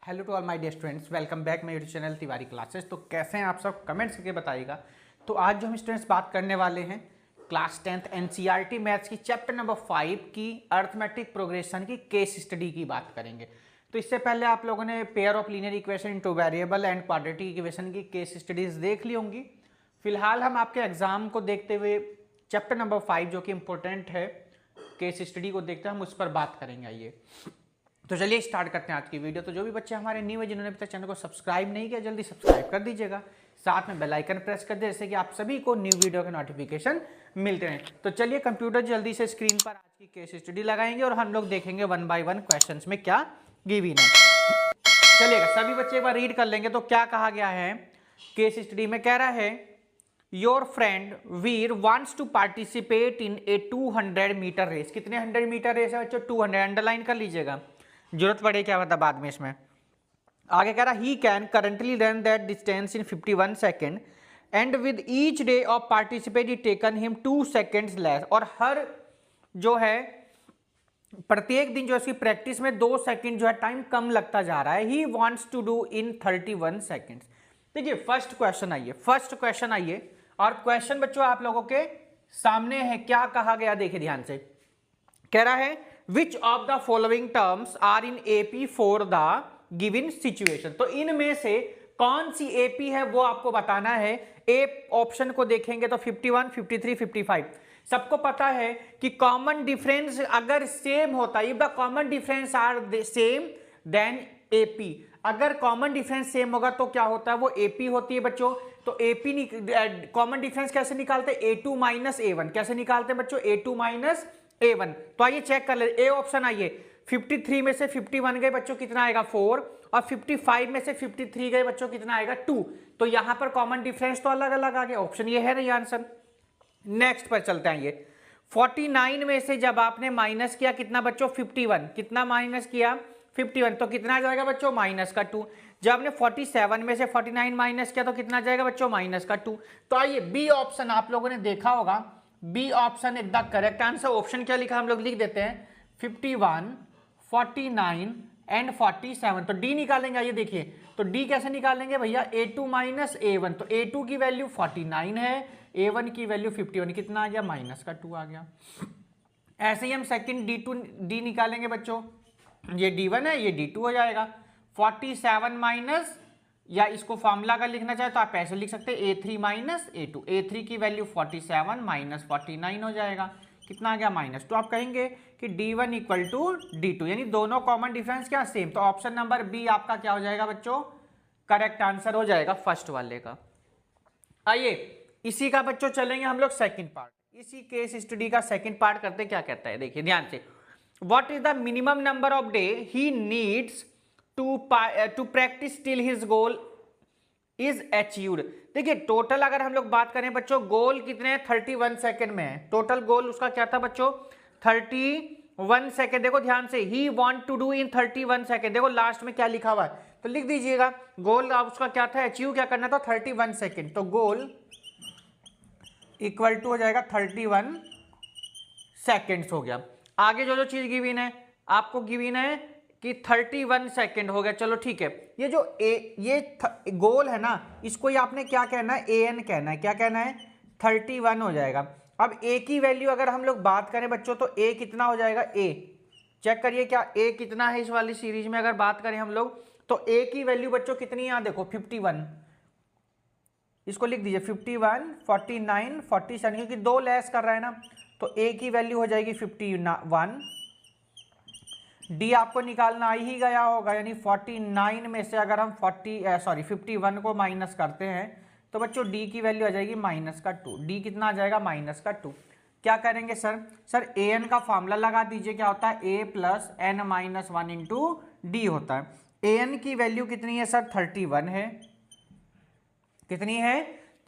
Hello to all my dear students, welcome back my YouTube channel Tiwari classes. तो कैसे हैं आप सब, कमेंट्स करके बताइएगा। तो आज जो हम स्टूडेंट्स बात करने वाले हैं क्लास 10th एनसीईआरटी मैथ्स की चैप्टर नंबर 5 की अर्थमेटिक प्रोग्रेशन की केस स्टडी की बात करेंगे। तो इससे पहले आप लोगों ने pair of linear equation into variable and quadratic equation की केस स्टडीज देख ली होंगी। फिलहाल हम आपके एग्जाम को देखते हुए चैप्टर नंबर 5 जो कि इंपॉर्टेंट है केस स्टडी को देखते हैं, हम उस पर बात करेंगे। आइए तो चलिए स्टार्ट करते हैं आज की वीडियो। तो जो भी बच्चे हमारे न्यू है, जिन्होंने अभी तक चैनल को सब्सक्राइब नहीं किया, जल्दी सब्सक्राइब कर दीजिएगा, साथ में बेल आइकन प्रेस कर दे, जैसे कि आप सभी को न्यू वीडियो के नोटिफिकेशन मिलते हैं। तो चलिए कंप्यूटर जल्दी से स्क्रीन पर आज की केस स्टडी लगाएंगे और हम लोग देखेंगे वन बाय वन क्वेश्चंस में क्या गिवन है। चलिएगा, सभी बच्चे एक बार रीड कर लेंगे। तो क्या कहा गया है केस स्टडी में, कह रहा है your friend Veer wants to participate in a 200 metre race. कितने 100 मीटर रेस है बच्चों? 200। अंडरलाइन कर लीजिएगा, जरूरत पड़े क्या बता बाद में इसमें। आगे कह रहा he can currently run that distance in 51 second and with each day of participate it taken him 2 seconds less. और हर जो है प्रत्येक दिन जो इसकी प्रैक्टिस में 2 सेकेंड जो है टाइम कम लगता जा रहा है। He wants to do in 31 seconds. देखिए फर्स्ट क्वेश्चन आइए और क्वेश्चन बच्चों आप लोगों के सामने है। क्या कहा गया देखिए ध्यान से, कह रहा है which of the following terms are in AP for the given situation. तो इनमें से कौन सी एपी है वो आपको बताना है। ए ऑप्शन को देखेंगे तो 51, 53, 55 सबको पता है कि कॉमन डिफरेंस अगर सेम होता है, if the common difference are same then AP. अगर कॉमन डिफरेंस सेम होगा तो क्या होता है, वो एपी होती है बच्चों। तो एपी कॉमन डिफरेंस कैसे निकालते हैं? A2 minus A1। कैसे निकालते हैं बच्चों? A2 minus A1। तो आइए चेक कर ले। ए ऑप्शन आइए, 53 में से 51 गए बच्चों, कितना आएगा 4, और 55 में से 53 गए बच्चों, कितना आएगा 2। तो यहां पर कॉमन डिफरेंस तो अलग अलग आ गया, ऑप्शन ये है नहीं आंसर। नेक्स्ट पर चलते हैं। ये 49 में से जब आपने माइनस किया कितना बच्चों? 51। कितना माइनस किया? 51। तो कितना आ जाएगा बच्चों? माइनस का 2। जब आपने 47 में से 49 माइनस किया तो कितना आ जाएगा बच्चों? माइनस का 2। तो आइए बी ऑप्शन आप लोगों ने देखा होगा, B option is the correct answer. Option क्या लिखा हम लोग लिख देते हैं 51, 49 एंड 47। तो डी निकालेंगे। आइए देखिए, तो डी कैसे निकालेंगे भैया? A2 minus A1। तो A2 की वैल्यू 49 है, A1 की वैल्यू 51। कितना आ गया? माइनस का 2 आ गया। ऐसे ही हम सेकंड डी निकालेंगे बच्चों। ये D1 है, ये D2 हो जाएगा। 47 माइनस, या इसको फॉर्मूला का लिखना चाहे तो आप ऐसे लिख सकते हैं A3 माइनस A2। A3 की वैल्यू 47 माइनस 49 हो जाएगा। कितना आ गया? -2। आप कहेंगे कि D1 इक्वल टू D2, यानी दोनों कॉमन डिफरेंस क्या? सेम। तो ऑप्शन नंबर बी आपका क्या हो जाएगा बच्चों? करेक्ट आंसर हो जाएगा फर्स्ट वाले का। आइए इसी का बच्चों चलेंगे हम लोग सेकंड पार्ट। इसी केस स्टडी का सेकंड पार्ट करते क्या कहता है, देखिए ध्यान से। What is the minimum number of day he needs to practice till his goal is achieved. देखिए टोटल अगर हम लोग बात करें बच्चों, गोल कितने हैं? 31 सेकेंड में है। टोटल गोल उसका क्या था बच्चों? 31 सेकेंड। देखो ध्यान से, he want to do in 31 second. देखो लास्ट में क्या लिखा हुआ है, तो लिख दीजिएगा। गोल उसका क्या था? अचीव क्या करना था? 31 सेकेंड। तो गोल इक्वल टू हो जाएगा 31 सेकेंड्स हो गया। आगे जो जो चीज गिवन है आपको, गिवन है कि 31 सेकेंड हो गया। चलो ठीक है, ये जो ये गोल है ना, इसको ही आपने क्या कहना है? AN कहना है। क्या कहना है? 31 हो जाएगा। अब A की वैल्यू अगर हम लोग बात करें बच्चों, तो A कितना हो जाएगा? A चेक करिए क्या A कितना है इस वाली सीरीज में। अगर बात करें हम लोग तो A की वैल्यू बच्चों कितनी है? यहाँ देखो 51, इसको लिख दीजिए 51, 49, 47, क्योंकि 2 लेस कर रहा है ना, तो A की वैल्यू हो जाएगी 51। डी आपको निकालना आ ही गया होगा, यानी 49 में से अगर हम 51 को माइनस करते हैं तो बच्चों डी की वैल्यू आ जाएगी -2। डी कितना आ जाएगा? -2। क्या करेंगे सर? सर AN का फॉर्मूला लगा दीजिए। क्या होता है? A plus N minus 1 into D होता है। AN की वैल्यू कितनी है सर? 31 है। कितनी है?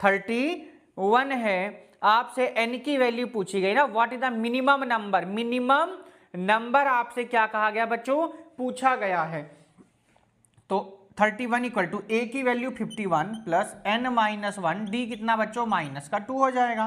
31 है। आपसे N की वैल्यू पूछी गई ना, what is the minimum number. Minimum number आपसे क्या कहा गया बच्चों? पूछा गया है। तो 31 इक्वल टू A की value 51 plus N minus 1, D कितना बच्चों? -2 हो जाएगा।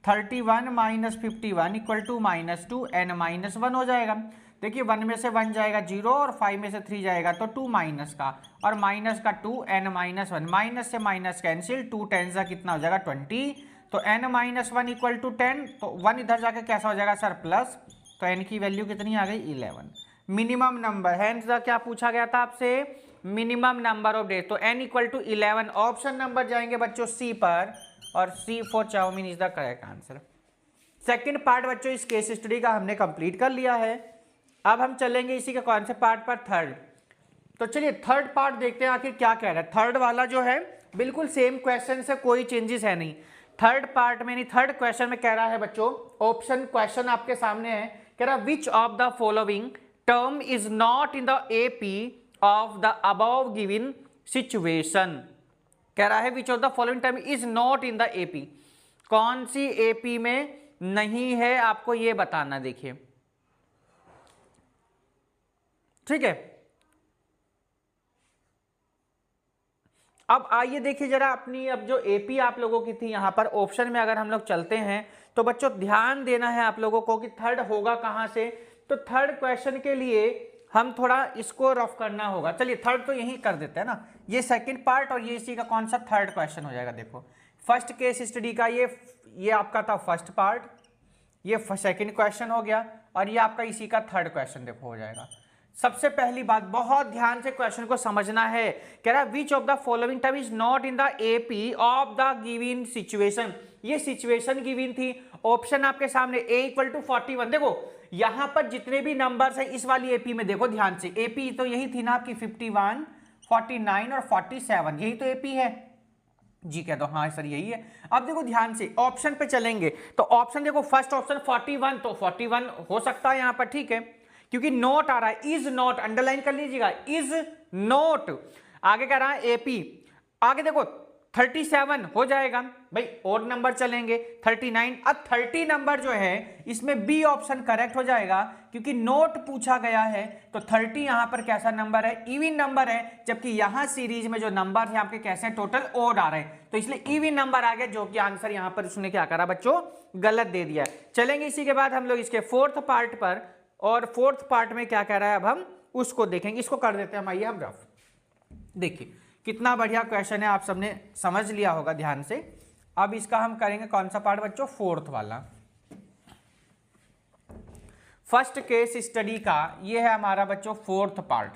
31 minus 51 equal to -2, N minus 1 हो जाएगा। देखिए 1 में से 1 जाएगा 0 और 5 में से 3 जाएगा तो 2 माइनस का, और माइनस का 2 n-1, माइनस से माइनस कैंसिल, 2 10 का कितना हो जाएगा 20, तो n-1 इक्वल टू 10, तो 1 इधर जाके कैसा हो जाएगा सर प्लस, तो n की वैल्यू कितनी आ गई 11। मिनिमम नंबर हैंस क्या पूछा गया था आपसे, मिनिमम नंबर ऑफ डेज, तो n equal to 11। Option number जाएंगे बच्चों सी पर, और C for chow mein is the correct answer. Second part बच्चों इस केस स्टडी का हमने कंप्लीट कर लिया है। अब हम चलेंगे इसी के कौन से पार्ट पर, थर्ड। तो चलिए थर्ड पार्ट देखते हैं आखिर क्या कह रहा है। थर्ड वाला जो है बिल्कुल सेम क्वेश्चन से कोई चेंजेस है नहीं। थर्ड पार्ट में नहीं, थर्ड क्वेश्चन में कह रहा है बच्चों, ऑप्शन क्वेश्चन आपके सामने है, कह रहा विच of the following term is not in the AP of the above given situation. कह रहा है which of the following term is not in the AP, कौन सी एपी में नहीं है आपको ये बताना। देखिए ठीक है, अब आइए देखिए जरा अपनी, अब जो एपी आप लोगों की थी यहां पर ऑप्शन में अगर हम लोग चलते हैं तो बच्चों ध्यान देना है आप लोगों को कि थर्ड होगा कहां से। तो थर्ड क्वेश्चन के लिए हम थोड़ा इसको रफ करना होगा। चलिए थर्ड तो यही कर देते हैं ना, ये सेकंड पार्ट और ये इसी का कौन सा थर्ड क्वेश्चन हो जाएगा। देखो फर्स्ट केस स्टडी का ये आपका था फर्स्ट पार्ट, ये सेकंड क्वेश्चन हो गया, और ये आपका इसी का थर्ड क्वेश्चन देखो हो जाएगा। सबसे पहली बात बहुत ध्यान से क्वेश्चन को समझना है, कह रहा है which of the following term is not in the AP of the given situation. ये सिचुएशन गिवन थी, ऑप्शन आपके सामने a इक्वल टू 41। देखो यहां पर जितने भी नंबर्स हैं इस वाली एपी में, देखो ध्यान से, एपी तो यही थी ना आपकी 51, 49 और 47, यही तो एपी है जी। कह दो हाँ सर यही है। अब देखो ध्यान से ऑप्शन पे चलेंगे, तो ऑप्शन देखो फर्स्ट ऑप्शन 41, तो 41 हो सकता है यहां पर, ठीक है, क्योंकि नोट आ रहा है, इज नोट अंडरलाइन कर लीजिएगा, इज नोट। आगे कह रहा है एपी, आगे देखो 37 हो जाएगा भाई, और नंबर चलेंगे 39। अब 30 नंबर जो है इसमें बी ऑप्शन करेक्ट हो जाएगा, क्योंकि नोट पूछा गया है, तो 30 यहां पर कैसा नंबर है, इवन नंबर है, जबकि यहां सीरीज में जो नंबर है आपके कैसे टोटल ओड आ रहे हैं, तो इसलिए इवन नंबर आ गया, जो कि आंसर यहां पर उसने क्या करा बच्चों गलत दे दिया। चलेंगे इसी के बाद हम लोग इसके फोर्थ पार्ट पर, और फोर्थ पार्ट में क्या कह रहा है अब हम उसको देखेंगे। इसको कर देते हैं हम, आइए हम रफ। देखिए कितना बढ़िया क्वेश्चन है, आप सबने समझ लिया होगा ध्यान से। अब इसका हम करेंगे कौन सा पार्ट बच्चों, फोर्थ वाला। फर्स्ट केस स्टडी का ये है हमारा बच्चों फोर्थ पार्ट।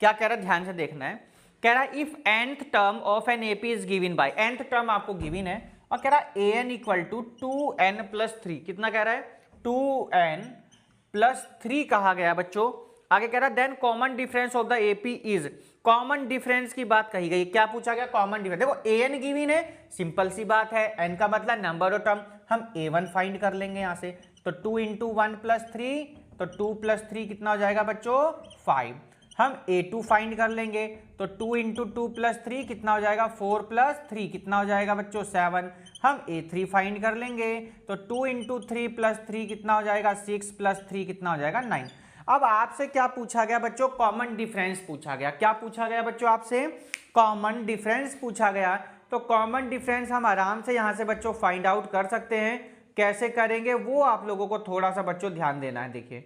क्या कह रहा है ध्यान से देखना है, कह रहा है if nth term of an AP is given by, nth term आपको गिवन है, और कह रहा है an इक्वल टू 2n+3, कितना कह रहा है 2n+3 कहा गया बच्चों। आगे कह रहा है then common difference of the AP is, common difference की बात कही गई, क्या पूछा गया कॉमन डिफरेंस। देखो an गिवन है, सिंपल सी बात है, n का मतलब नंबर ऑफ टर्म, हम a1 फाइंड कर लेंगे यहां से, तो 2 × 1+3, तो 2+3 कितना हो जाएगा बच्चों 5। हम a2 फाइंड कर लेंगे, तो 2 × 2+3 कितना हो जाएगा 4+3 कितना हो जाएगा बच्चों 7। हम a3 फाइंड कर लेंगे, तो 2 × 3+3 कितना हो जाएगा 6+3 कितना हो जाएगा 9। अब आपसे क्या पूछा गया बच्चों, कॉमन डिफरेंस पूछा गया। क्या पूछा गया बच्चों आपसे, कॉमन डिफरेंस पूछा गया। तो कॉमन डिफरेंस हम आराम से यहां से बच्चों फाइंड आउट कर सकते हैं। कैसे करेंगे वो आप लोगों को थोड़ा सा बच्चों ध्यान देना है। देखिए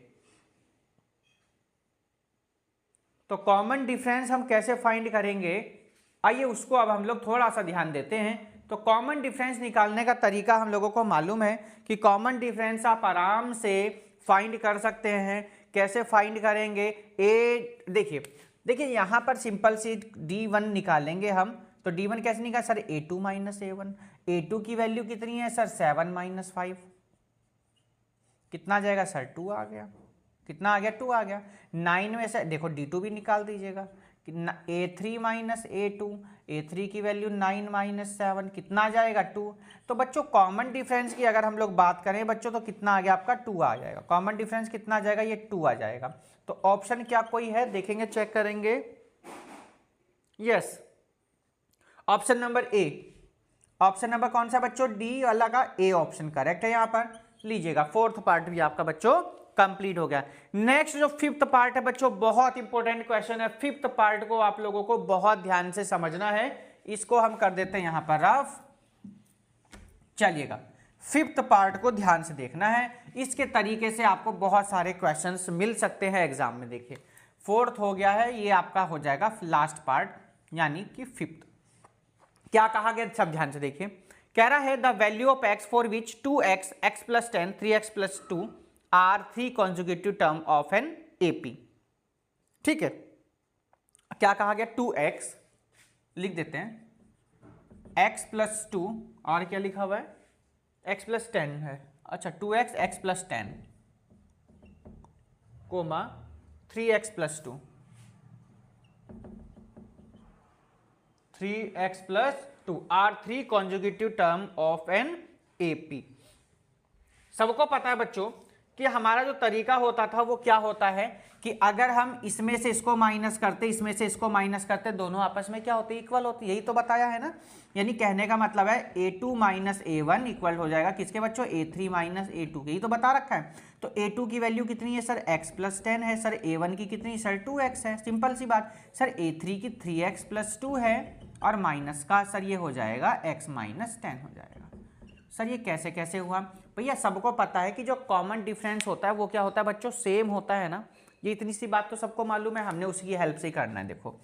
तो कॉमन डिफरेंस हम कैसे फाइंड करेंगे, आइए उसको अब हम लोग थोड़ा सा ध्यान देते हैं। तो कॉमन डिफरेंस निकालने का तरीका हम लोगों को मालूम है कि कॉमन डिफरेंस आप आराम से फाइंड कर सकते हैं। कैसे फाइंड करेंगे, देखिए यहां पर सिंपल सी d1 निकालेंगे हम, तो d1 कैसे निकाल सर a2 - a1, a2 की वैल्यू कितनी है सर 7 - 5, कितना आ जाएगा सर 2 आ गया, कितना आ गया 2 आ गया। 9 में से देखो d2 भी निकाल दीजिएगा, a3 - a2, a3 की वैल्यू 9 - 7 कितना आ जाएगा 2। तो बच्चों कॉमन डिफरेंस की अगर हम लोग बात करें बच्चों, तो कितना आ गया आपका 2 आ जाएगा। कॉमन डिफरेंस कितना आ जाएगा, ये 2 आ जाएगा। तो ऑप्शन क्या कोई है, देखेंगे चेक करेंगे। Yes, option number A, option number कौन सा बच्चों, डी वाला का ए ऑप्शन करेक्ट है। यहां पर लीजिएगा फोर्थ पार्ट भी आपका बच्चों कंप्लीट हो गया। नेक्स्ट जो फिफ्थ पार्ट है बच्चों, बहुत इंपॉर्टेंट क्वेश्चन है। फिफ्थ पार्ट को आप लोगों को बहुत ध्यान से समझना है। इसको हम कर देते हैं यहां पर रफ। चलिएगा फिफ्थ पार्ट को ध्यान से देखना है। इसके तरीके से आपको बहुत सारे क्वेश्चंस मिल सकते हैं एग्जाम में। देखिए फोर्थ हो गया है, ये आपका हो जाएगा लास्ट पार्ट यानी कि फिफ्थ। क्या कहा गया सब ध्यान से देखिए। कह रहा है the value of x for which 2x, x + 10, 3x + 2 are 3 conjugative term of an AP. ठीक है, क्या कहा गया 2x लिख देते हैं, x + 2 और क्या लिखा हुआ है x + 10 है। अच्छा 2x, x + 10 comma 3x + 2, 3x + 2 are 3 conjugative term of an AP. सबको पता है बच्चों कि हमारा जो तरीका होता था वो क्या होता है कि अगर हम इसमें से इसको माइनस करते, इसमें से इसको माइनस करते, दोनों आपस में क्या होती है, इक्वल होती है। यही तो बताया है ना। यानी कहने का मतलब है a2 - a1 इक्वल हो जाएगा किसके बच्चों, a3 - a2 के। यही तो बता रखा है। तो a2 की वैल्यू कितनी है सर, x + 10 है। सर a1 की कितनी सर 2x है। सिंपल सी बात। सर a3 की 3x + 2 है और माइनस का सर ये हो जाएगा x - 10 हो जाएगा। सर ये कैसे कैसे हुआ भैया, सबको पता है कि जो कॉमन डिफरेंस होता है वो क्या होता है बच्चों, सेम होता है ना। ये इतनी सी बात तो सबको मालूम है, हमने उसकी हेल्प से ही करना है। देखो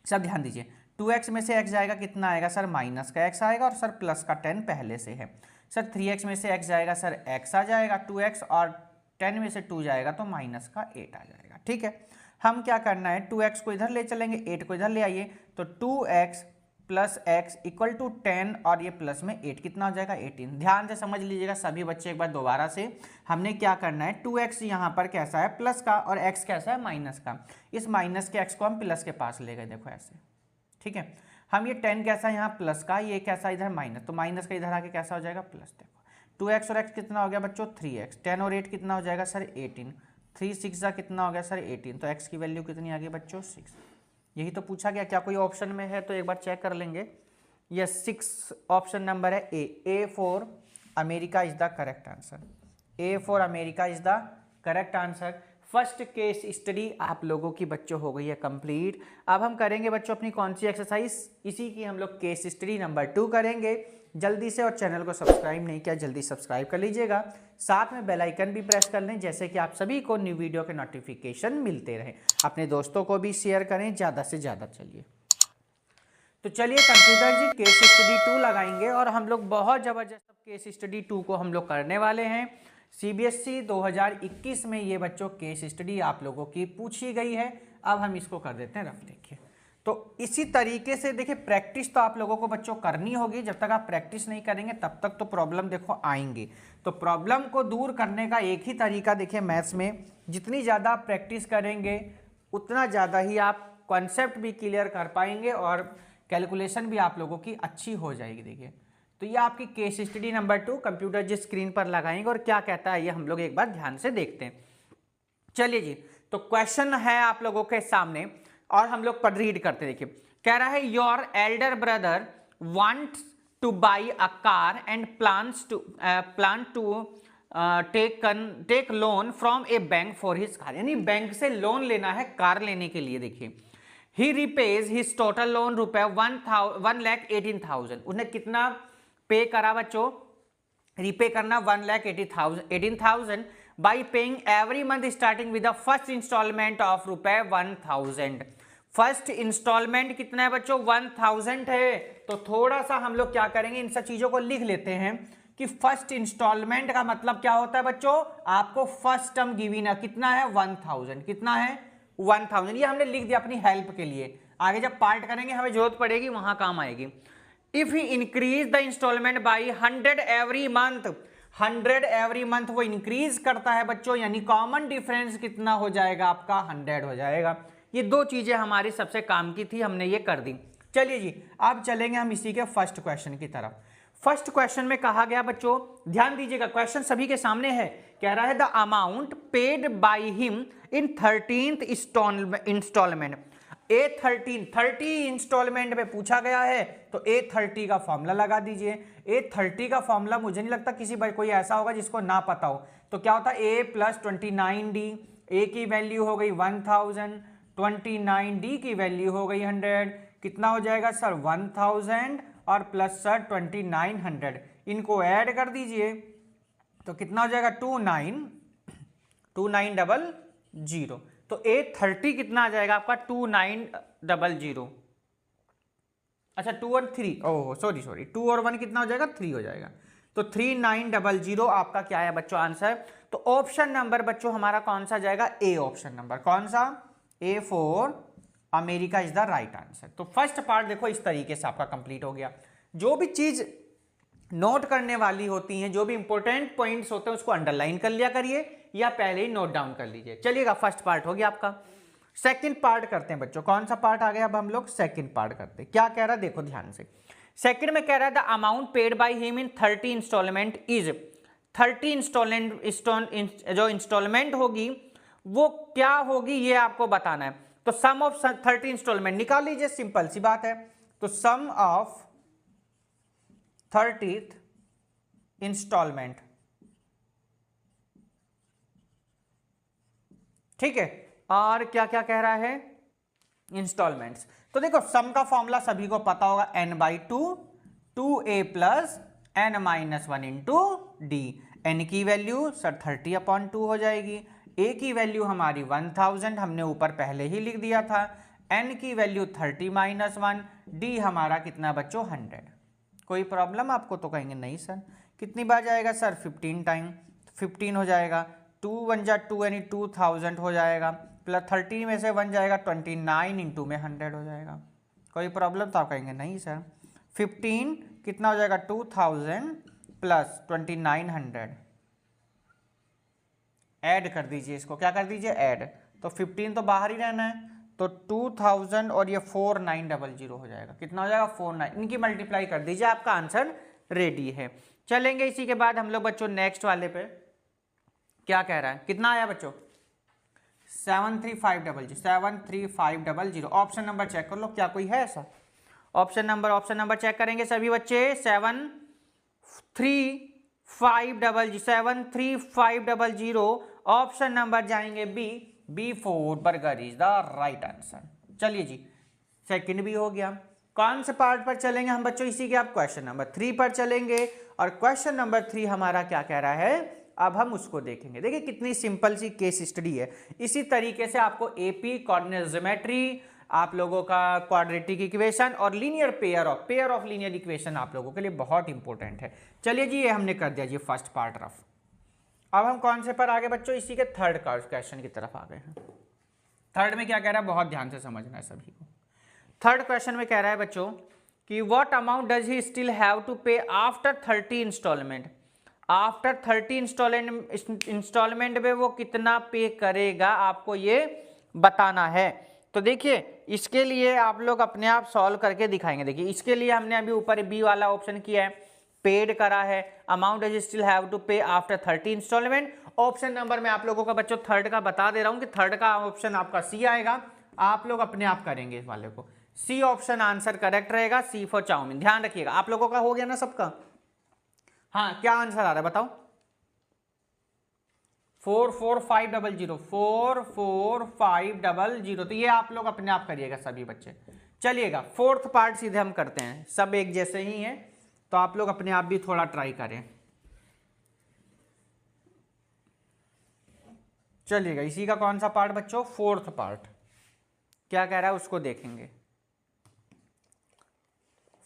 सब ध्यान दीजिए, 2x में से x जाएगा कितना आएगा सर, माइनस का x आएगा और सर प्लस का 10 पहले से है। सर 3x में से x जाएगा सर x आ जाएगा 2x और 10 में से 2 जाएगा तो माइनस का 8 आ जाएगा। ठीक है, हम क्या करना है 2x को इधर ले चलेंगे, 8 को इधर ले आइए, तो 2x + x = 10 और ये प्लस में 8 कितना हो जाएगा 18। ध्यान से समझ लीजिएगा सभी बच्चे एक बार दोबारा से। हमने क्या करना है 2x यहाँ पर कैसा है प्लस का और x कैसा है माइनस का। इस माइनस के x को हम प्लस के पास ले गए, देखो ऐसे। ठीक है, हम ये 10 कैसा है यहाँ प्लस का, ये कैसा इधर माइनस, तो माइनस का इधर आके कैसा हो जाएगा प्लस। देखो 2x और x कितना हो गया बच्चों 3x, 10 और 8 कितना हो जाएगा सर 18, 3 6 कितना हो गया सर 18। तो x की वैल्यू कितनी आ गई बच्चों 6। यही तो पूछा गया। क्या कोई ऑप्शन में है तो एक बार चेक कर लेंगे। यस 6 ऑप्शन नंबर है A for America is the correct answer. A for America is the correct answer. First case study आप लोगों की बच्चों हो गई है कंप्लीट। अब हम करेंगे बच्चों अपनी कौन सी एक्सरसाइज, इसी की हम लोग केस स्टडी नंबर 2 करेंगे जल्दी से। और चैनल को सब्सक्राइब नहीं किया जल्दी सब्सक्राइब कर लीजिएगा, साथ में बेल आइकन भी प्रेस कर लें जिससे कि आप सभी को न्यू वीडियो के नोटिफिकेशन मिलते रहे। अपने दोस्तों को भी शेयर करें ज़्यादा से ज़्यादा। चलिए तो चलिए कंप्यूटर जी केस स्टडी 2 लगाएंगे और हम लोग बहुत ज़बरदस्त केस स्टडी 2 को हम लोग करने वाले हैं। CBSE 2021 में ये बच्चों केस स्टडी आप लोगों की पूछी गई है। अब हम इसको कर देते हैं रफ। देखिए तो इसी तरीके से देखिए प्रैक्टिस तो आप लोगों को बच्चों करनी होगी। जब तक आप प्रैक्टिस नहीं करेंगे तब तक तो प्रॉब्लम देखो आएंगी। तो प्रॉब्लम को दूर करने का एक ही तरीका देखिए मैथ्स में, जितनी ज़्यादा आप प्रैक्टिस करेंगे उतना ज़्यादा ही आप कॉन्सेप्ट भी क्लियर कर पाएंगे और कैलकुलेशन भी आप लोगों की अच्छी हो जाएगी। देखिए तो ये आपकी केस स्टडी नंबर 2 कंप्यूटर जिस स्क्रीन पर लगाएंगे और क्या कहता है ये हम लोग एक बार ध्यान से देखते हैं। चलिए जी, तो क्वेश्चन है आप लोगों के सामने और हम लोग पर रीड करते। देखिए कह रहा है your elder brother wants to buy a car and plan to take loan from a bank for his car. यानी बैंक से लोन लेना है कार लेने के लिए। देखिए he repays his total loan rupees 1,18,000। उसने कितना पे करा बच्चों, रिपे करना 1,18,000 by paying every month starting with the first installment of rupees 1,000। First instalment कितना है बच्चों 1,000 है। तो थोड़ा सा हम लोग क्या करेंगे इन सब चीजों को लिख लेते हैं कि फर्स्ट इंस्टॉलमेंट का मतलब क्या होता है बच्चों, आपको फर्स्ट टर्म गिवन है कितना है 1,000, कितना है 1,000। ये हमने लिख दिया अपनी हेल्प के लिए, आगे जब पार्ट करेंगे हमें जरूरत पड़ेगी वहां काम आएगी। If he increase the installment by 100 every month, 100 every month वो इंक्रीज करता है बच्चों, यानी कॉमन डिफरेंस कितना हो जाएगा आपका 100 हो जाएगा। ये दो चीजें हमारी सबसे काम की थी, हमने ये कर दी। चलिए जी अब चलेंगे हम इसी के फर्स्ट क्वेश्चन की तरफ। फर्स्ट क्वेश्चन में कहा गया बच्चों, ध्यान दीजिएगा क्वेश्चन सभी के सामने है। कह रहा है the amount paid by him in 13th installment. A13 installment में पूछा गया है तो A30 का फॉर्मूला लगा दीजिए। A30 का फॉर्मूला मुझे नहीं लगता किसी कोई ऐसा होगा जिसको ना पता हो। तो क्या होता है A + 29D, A की वैल्यू हो गई 1,000, 29D की वैल्यू हो गई 100, कितना हो जाएगा सर 1,000 और प्लस सर 2,900। इनको ऐड कर दीजिए तो कितना हो जाएगा 2900। तो 830 कितना आ जाएगा आपका 2900। अच्छा 2 और 3, ओह सॉरी 2 और 1 कितना हो जाएगा 3 हो जाएगा। तो 3900 आपका क्या है बच्चों आंसर। तो ऑप्शन नंबर बच्चों हमारा कौन सा जाएगा, ए ऑप्शन नंबर, कौन सा, A for America is the right answer. तो फर्स्ट पार्ट देखो इस तरीके से आपका कंप्लीट हो गया। जो भी चीज नोट करने वाली होती हैं, जो भी इंपॉर्टेंट पॉइंट्स होते हैं उसको अंडरलाइन कर लिया करिए या पहले ही नोट डाउन कर लीजिए। चलिएगा फर्स्ट पार्ट हो गया आपका। सेकंड पार्ट करते हैं बच्चों, कौन सा पार्ट आ गया अब हम लोग सेकंड पार्ट करते हैं। क्या कह रहा है देखो ध्यान से, सेकंड में कह रहा है the amount paid by him in 30 installment is 30 installment, जो इंस्टॉलमेंट होगी वो क्या होगी ये आपको बताना है। तो सम ऑफ 30 इंस्टॉलमेंट निकाल लीजिए, सिंपल सी बात है। तो सम ऑफ 30th इंस्टॉलमेंट, ठीक है। और क्या क्या कह रहा है, इंस्टॉलमेंट्स। तो देखो सम का फॉर्मूला सभी को पता होगा, n/2 2a plus n minus 1 into D. n की वैल्यू सर 30/2 हो जाएगी, a की वैल्यू हमारी 1000 हमने ऊपर पहले ही लिख दिया था, n की वैल्यू 30 माइनस 1, d हमारा कितना बच्चों 100। कोई प्रॉब्लम आपको, तो कहेंगे नहीं सर। कितनी बार जाएगा सर 15 टाइम, 15 हो जाएगा, 2 1 जा 2 यानी 2000 हो जाएगा, प्लस 30 में से 1 जाएगा 29 इंटू में 100 हो जाएगा। कोई प्रॉब्लम, तो आप कहेंगे नहीं सर। 15 कितना हो जाएगा 2000 प्लस 2900, ऐड कर दीजिए इसको, क्या कर दीजिए ऐड। तो 15 तो बाहर ही रहना है, तो 2000 और ये 4900 हो जाएगा। कितना हो जाएगा 49, इनकी मल्टीप्लाई कर दीजिए, आपका आंसर रेडी है। चलेंगे इसी के बाद हम लोग बच्चों नेक्स्ट वाले पे। क्या कह रहा है, कितना आया बच्चों 73500। ऑप्शन नंबर चेक कर लो, क्या कोई है ऐसा ऑप्शन नंबर चेक करेंगे सभी बच्चे। 73500 ऑप्शन नंबर जाएंगे B four, burger is the right answer. चलिए जी सेकंड भी हो गया। कौन से पार्ट पर चलेंगे हम बच्चों, इसी के आप क्वेश्चन नंबर 3 पर चलेंगे। और क्वेश्चन नंबर 3 हमारा क्या कह रहा है, अब हम उसको देखेंगे। देखिए कितनी सिंपल सी केस स्टडी है। इसी तरीके से आपको एपी, कोऑर्डिनेट ज्योमेट्री, आप लोगों का क्वाड्रेटिक इक्वेशन और linear pair of linear equation आप लोगों के लिए बहुत इंपॉर्टेंट है। चलिए जी ये हमने कर दिया जी फर्स्ट पार्ट रफ। अब हम कौन से पर आगे बच्चों, इसी के थर्ड क्वेश्चन की तरफ आ गए हैं। थर्ड में क्या कह रहा है, बहुत ध्यान से समझना है सभी को। थर्ड क्वेश्चन में कह रहा है बच्चों कि what amount does he still have to pay after 30 installment. After 30 installment में वो कितना पे करेगा, आपको ये बताना है। तो देखिए इसके लिए आप लोग अपने आप सॉल्व करके दिखाएंगे। देखिए इसके लिए हमने अभी ऊपर बी वाला ऑप्शन किया है, पेड करा है, amount does still have to pay after 30 installment. Option number में आप लोगों का बच्चों थर्ड का बता दे रहा हूं कि थर्ड का ऑप्शन आपका सी आएगा। आप लोग अपने आप करेंगे इस वाले को, सी ऑप्शन आंसर करेक्ट रहेगा, सी फॉर चाउमीन। ध्यान रखिएगा आप लोगों का हो गया ना सबका। हाँ क्या आंसर आ रहा है बताओ, 44500, 44500। तो ये आप लोग अपने आप करिएगा सभी बच्चे। चलिएगा फोर्थ पार्ट सीधे हम करते हैं, सब एक जैसे ही हैं तो आप लोग अपने आप भी थोड़ा ट्राई करें। चलिएगा इसी का कौन सा पार्ट बच्चों, फोर्थ पार्ट। क्या कह रहा है उसको देखेंगे।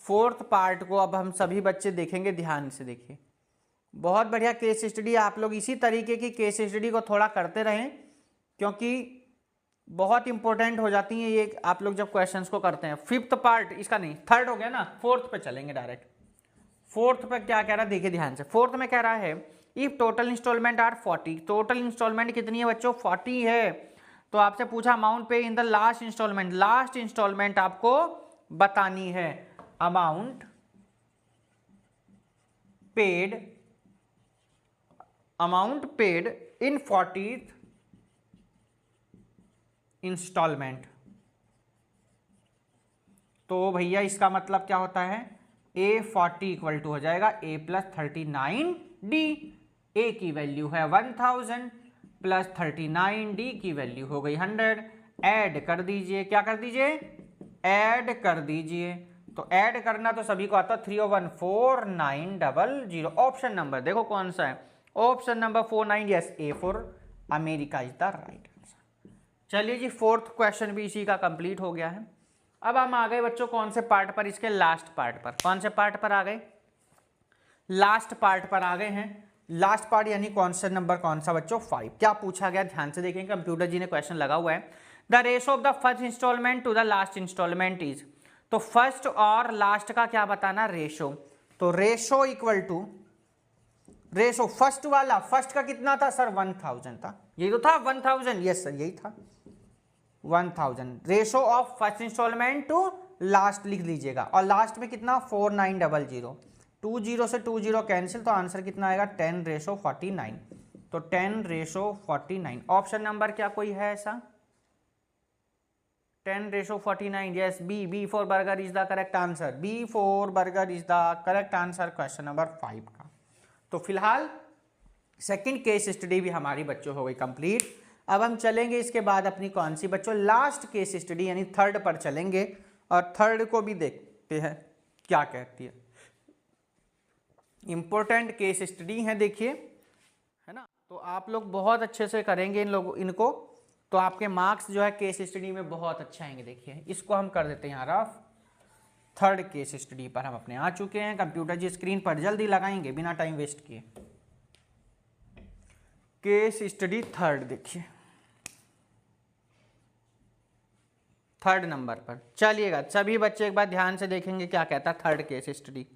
फोर्थ पार्ट को अब हम सभी बच्चे देखेंगे, ध्यान से देखिए। बहुत बढ़िया केस स्टडी, आप लोग इसी तरीके की केस स्टडी को थोड़ा करते रहें क्योंकि बहुत इंपॉर्टेंट हो जाती हैं ये आप लोग जब क्वेश्चंस को करते हैं। फिफ्थ पार्ट इसका नहीं, थर्ड हो गया ना, फोर्थ पे चलेंगे डायरेक्ट। फोर्थ पे क्या कह रहा है देखिए ध्यान से। फोर्थ में कह रहा है if total installment are 40, total installment कितनी है बच्चों 40 है। तो आपसे पूछा amount pay in the last installment, last installment आपको बतानी है। Amount paid in 40th installment. तो भैया इसका मतलब क्या होता है, A40 इक्वल टू हो जाएगा A प्लस 39D। A की वैल्यू है 1000 प्लस 39D की वैल्यू हो गई 100। ऐड कर दीजिए, क्या कर दीजिए ऐड कर दीजिए। तो ऐड करना तो सभी को आता है 3014900। ऑप्शन नंबर देखो कौन सा है, option number 49, yes A for America is the right answer. चलिए जी, फोर्थ क्वेश्चन भी इसी का कंप्लीट हो गया है। अब हम आ गए बच्चों कौन से पार्ट पर, इसके लास्ट पार्ट पर। कौन से पार्ट पर आ गए, लास्ट पार्ट पर आ गए हैं। लास्ट पार्ट यानी क्वेश्चन नंबर कौन सा बच्चों, 5। क्या पूछा गया ध्यान से देखेंगे, कंप्यूटर जी ने क्वेश्चन लगा हुआ है। The ratio of the first installment to the last installment is, तो फर्स्ट और लास्ट का क्या बताना, रेशो। तो ratio equal to, ratio first वाला, फर्स्ट का कितना था सर 1000 था, यही तो था 1000, यस सर यही था 1000। Ratio of first installment to last लिख लीजिएगा, और लास्ट में कितना 4900, 20 से 20 कैंसिल, तो आंसर कितना आएगा 10:49। तो 10:49। ऑप्शन नंबर क्या कोई है ऐसा, 10:49, yes B for burger is the correct answer, B for burger is the correct answer question number 5 का। तो फिलहाल सेकंड केस स्टडी भी हमारी बच्चों हो गई कंप्लीट। अब हम चलेंगे इसके बाद अपनी कौन सी बच्चों, लास्ट केस स्टडी यानी थर्ड पर चलेंगे, और थर्ड को भी देखते हैं क्या कहती है। इंपॉर्टेंट केस स्टडी है देखिए, है ना, तो आप लोग बहुत अच्छे से करेंगे इनको, तो आपके मार्क्स जो है केस स्टडी में बहुत अच्छा आएंगे। देखिए इसको हम कर देते हैं यहाँ रफ। थर्ड केस स्टडी पर हम अपने आ चुके हैं, कंप्यूटर जी स्क्रीन पर जल्दी लगाएंगे बिना टाइम वेस्ट किए। केस स्टडी थर्ड देखिए, थर्ड नंबर पर चलिएगा सभी बच्चे एक बार ध्यान से देखेंगे क्या कहता है थर्ड केस स्टडी।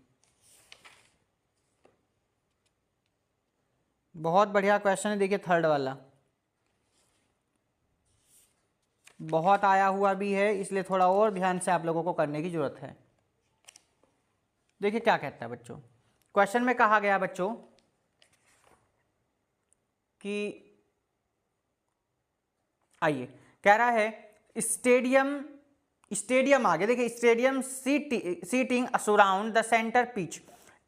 बहुत बढ़िया क्वेश्चन है देखिए, थर्ड वाला बहुत आया हुआ भी है, इसलिए थोड़ा और ध्यान से आप लोगों को करने की जरूरत है। देखिए क्या कहता है बच्चों, क्वेश्चन में कहा गया बच्चों कि, आइए कह रहा है स्टेडियम आगे देखिए, stadium seating surround the centre pitch,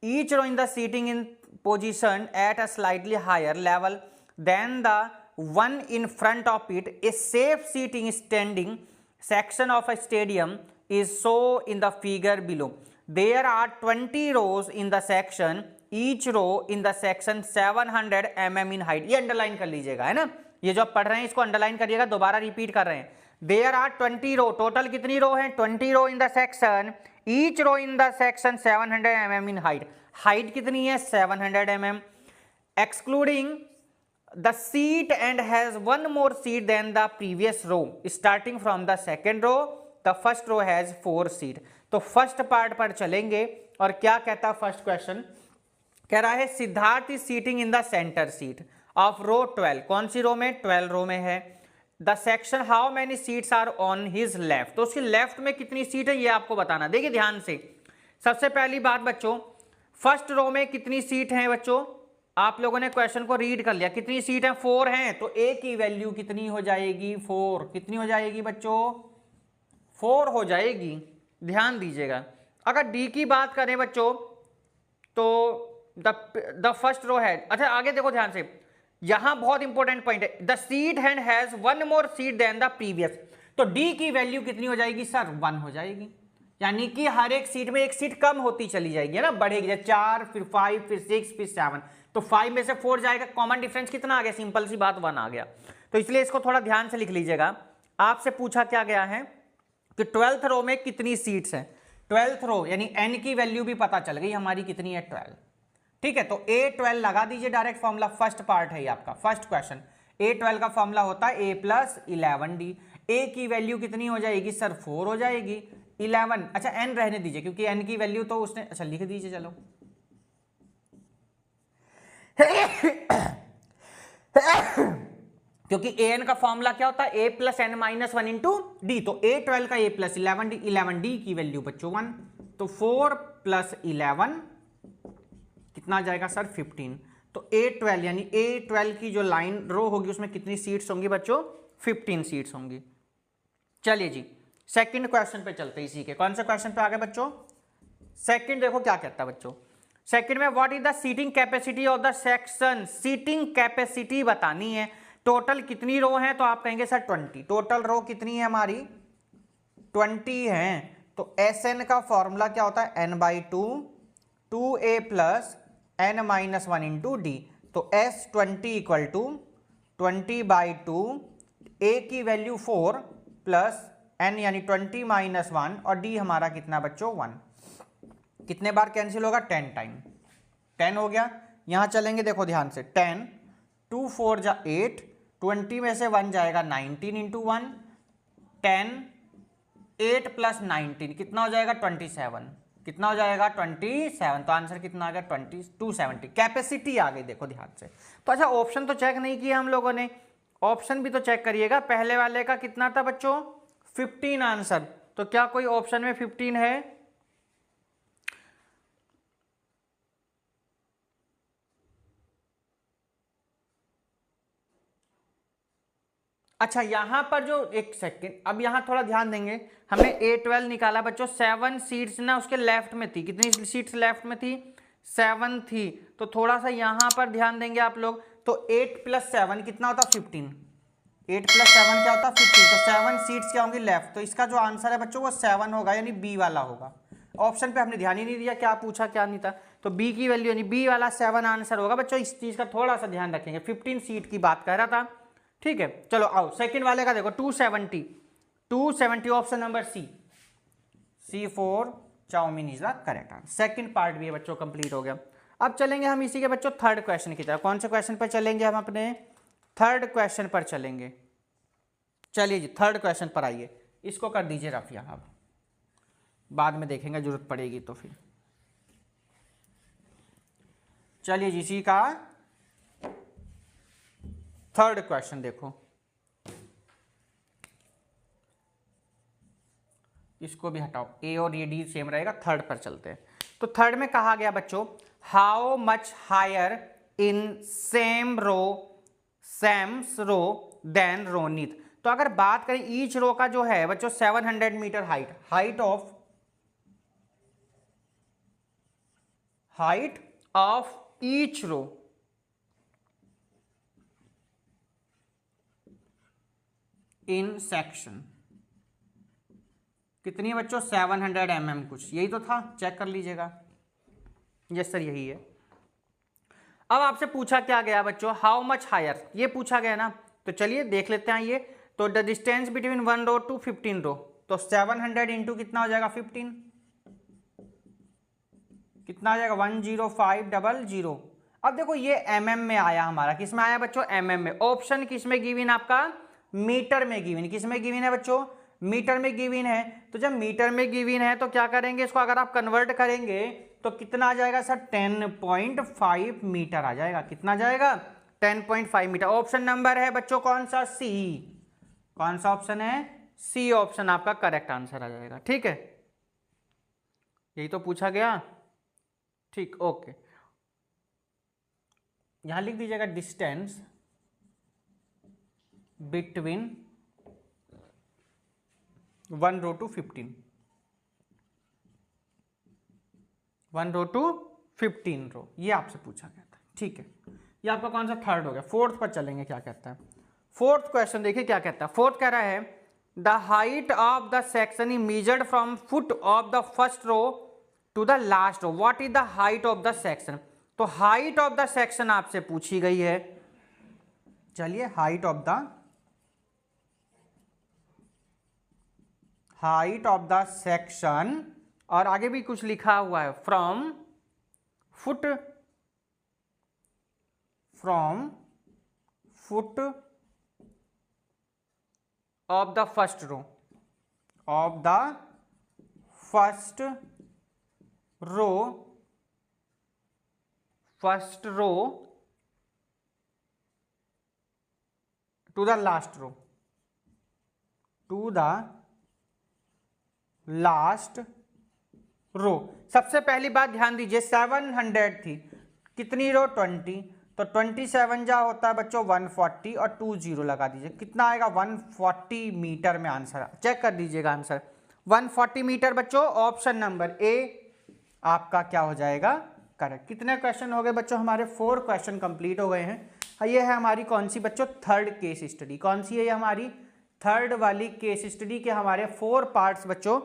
each row in the seating in position at a slightly higher level than the one in front of it. A safe seating standing section of a stadium is shown in the figure below. There are 20 rows in the section, each row in the section 700 mm in height. ये underline कर लीजिएगा, है ना, ये जो आप पढ़ रहे हैं इसको अंडरलाइन करिएगा, दोबारा रिपीट कर रहे हैं। There are 20 row, टोटल कितनी रो है, 20 row in the section, each row in the section 700 mm in height. Height कितनी है 700 mm, excluding the seat and has one more seat than the previous row. Starting from the second row, the first row has 4 seat. तो first part पर चलेंगे, और क्या कहता है first question, कह रहा है Siddharth is sitting in the centre seat of row 12। कौन सी रो में, 12 रो में है। The section how many seats are on his left, तो उसकी लेफ्ट में कितनी सीट है ये आपको बताना। देखिए ध्यान से, सबसे पहली बात बच्चों, फर्स्ट रो में कितनी सीट है बच्चों, आप लोगों ने क्वेश्चन को रीड कर लिया, कितनी सीट है 4 हैं, तो ए की वैल्यू कितनी हो जाएगी 4, कितनी हो जाएगी बच्चों 4 हो जाएगी। ध्यान दीजिएगा, अगर डी की बात करें बच्चों तो द फर्स्ट रो है, अच्छा आगे देखो ध्यान से, यहां बहुत इंपॉर्टेंट पॉइंट है, the seat hand has one more seat than the previous, तो डी की वैल्यू कितनी हो जाएगी सर 1 हो जाएगी, यानी कि हर एक सीट में एक सीट कम होती चली जाएगी, है ना, बढ़ेगी, 4 फिर 5 फिर 6 फिर 7, तो 5 में से 4 जाएगा, कॉमन डिफरेंस कितना आ गया, सिंपल सी बात 1 आ गया। तो इसलिए इसको थोड़ा ध्यान से लिख लीजिएगा। आपसे पूछा क्या गया है कि 12th रो में कितनी सीट्स हैं, 12th रो यानी n की वैल्यू भी पता चल गई हमारी कितनी है 12, ठीक है, तो A12 लगा दीजिए, डायरेक्ट फॉर्मूला, फर्स्ट पार्ट है ये आपका फर्स्ट क्वेश्चन। A12 का फॉर्मूला होता है A + 11D, A की वैल्यू कितनी हो जाएगी सर 4 हो जाएगी, 11, अच्छा n रहने दीजिए क्योंकि n की वैल्यू तो उसने, अच्छा लिख दीजिए चलो क्योंकि an का फॉर्मूला क्या होता है a + n - 1 × d, तो A12 का a + 11d, 11d की वैल्यू बच्चों 1, तो 4 + 11 कितना जाएगा सर 15, तो A12 यानी A12 की जो लाइन रो होगी उसमें कितनी सीट्स होंगी बच्चों 15 सीट्स होंगी। चलिए जी सेकंड क्वेश्चन पे चलते हैं, इसी के कौन से क्वेश्चन पे आ गए बच्चों, सेकंड देखो क्या कहता है बच्चों, सेकंड में what is the seating capacity of the section, seating capacity बतानी है, टोटल कितनी रो है, तो आप कहेंगे सर 20, टोटल रो कितनी है हमारी 20 है, तो एस एन का फॉर्मूला क्या होता है, n by two, 2a plus n minus one into D. तो एस 20 इक्वल टू 20/2, ए की वैल्यू 4 प्लस एन यानी 20 माइनस 1 और डी हमारा कितना बच्चों 1। कितने बार कैंसिल होगा, 10 टाइम, 10 हो गया। यहां चलेंगे देखो ध्यान से, 10, 2 4 जा 8, 20 में से 1 जाएगा 19 इंटू 1, 10, 8 प्लस 19 कितना हो जाएगा 27, कितना हो जाएगा 27। तो आंसर कितना आ गया 270। कैपेसिटी आ गई देखो ध्यान से। तो अच्छा ऑप्शन तो चेक नहीं किया हम लोगों ने, ऑप्शन भी तो चेक करिएगा। पहले वाले का कितना था बच्चों 15 आंसर, तो क्या कोई ऑप्शन में 15 है? अच्छा यहां पर जो एक सेकंड, अब यहां थोड़ा ध्यान देंगे, हमने A12 निकाला बच्चों, 7 सीट्स ना उसके लेफ्ट में थी। कितनी सीट्स लेफ्ट में थी, 7 थी। तो थोड़ा सा यहां पर ध्यान देंगे आप लोग। तो 8 प्लस 7 कितना होता 15, 8 प्लस 7 क्या होता 15। तो 7 सीट्स क्या होंगी लेफ्ट। तो इसका जो आंसर है बच्चों वो 7 होगा, यानी बी वाला होगा। ऑप्शन पे हमने ध्यान ही नहीं दिया, क्या पूछा क्या नहीं था। तो बी की वैल्यू यानी बी वाला 7 आंसर होगा बच्चों। इस चीज का थोड़ा सा ध्यान रखेंगे, 15 सीट की बात कर रहा था, ठीक है। चलो आओ सेकंड वाले का देखो, 270 option number C4 chowmein is the correct answer. Second part भी है बच्चों कंप्लीट हो गया। अब चलेंगे हम इसी के बच्चों थर्ड क्वेश्चन की तरफ। कौन से क्वेश्चन पर चलेंगे हम, अपने थर्ड क्वेश्चन पर चलेंगे। चलिए जी थर्ड क्वेश्चन पर आइए, इसको कर दीजिए रफ यहाँ, अब बाद में देखेंगे जरूरत पड़ेगी तो फिर। चलिए जी इसी का थर्ड क्वेश्चन देखो, इसको भी हटाओ, ए और ये डी सेम रहेगा। थर्ड पर चलते हैं। तो थर्ड में कहा गया बच्चों, how much higher in sames row than Ronit. तो अगर बात करें ईच रो का जो है बच्चों 700 metre height of each row in section कितनी है बच्चों 700 mm कुछ, यही तो था, चेक कर लीजिएगा। यस सर यही है। अब आपसे पूछा क्या गया बच्चों, हाउ मच हायर, ये पूछा गया ना। तो चलिए देख लेते हैं ये। तो the distance between 1 row to 15 row, तो 700 इंटू कितना हो जाएगा 15, कितना आ जाएगा 10500। अब देखो ये mm में आया हमारा, किस में आया बच्चों mm में। ऑप्शन किस में गिवन आपका, मीटर में गिवन। किस में गिवन है बच्चों, मीटर में गिवन है। तो जब मीटर में गिवन है तो क्या करेंगे, इसको अगर आप कन्वर्ट करेंगे तो कितना आ जाएगा सर 10.5 मीटर आ जाएगा। कितना आ जाएगा 10.5 मीटर। ऑप्शन नंबर है बच्चों कौन सा, सी। कौन सा ऑप्शन है, सी ऑप्शन आपका करेक्ट आंसर आ जाएगा। ठीक है, यही तो पूछा गया। ठीक ओके, यहां लिख दीजिएगा distance between 1 row to 15, 1 row to 15 row, ये आपसे पूछा गया था। ठीक है, ये आपका कौन सा थर्ड हो गया। फोर्थ पर चलेंगे, क्या कहता है फोर्थ क्वेश्चन, देखिए क्या कहता है। फोर्थ कह रहा है the height of the section is measured from foot of the first row to the last row, what is the height of the section. तो हाइट ऑफ द सेक्शन आपसे पूछी गई है। चलिए हाइट ऑफ द सेक्शन, और आगे भी कुछ लिखा हुआ है, from foot of the first row to the last row. सबसे पहली बात ध्यान दीजिए, 700 थी, कितनी रो 20, तो 27 जा होता है बच्चों 140 और 20 लगा दीजिए, कितना आएगा 140 मीटर में आंसर। चेक कर दीजिएगा आंसर 140 मीटर बच्चों। ऑप्शन नंबर ए आपका क्या हो जाएगा करेक्ट। कितने क्वेश्चन हो गए बच्चों हमारे, 4 क्वेश्चन कंप्लीट हो गए हैं। ये है हमारी कौन सी बच्चों, थर्ड केस स्टडी। कौन सी है ये हमारी थर्ड वाली केस स्टडी के हमारे 4 पार्ट्स बच्चों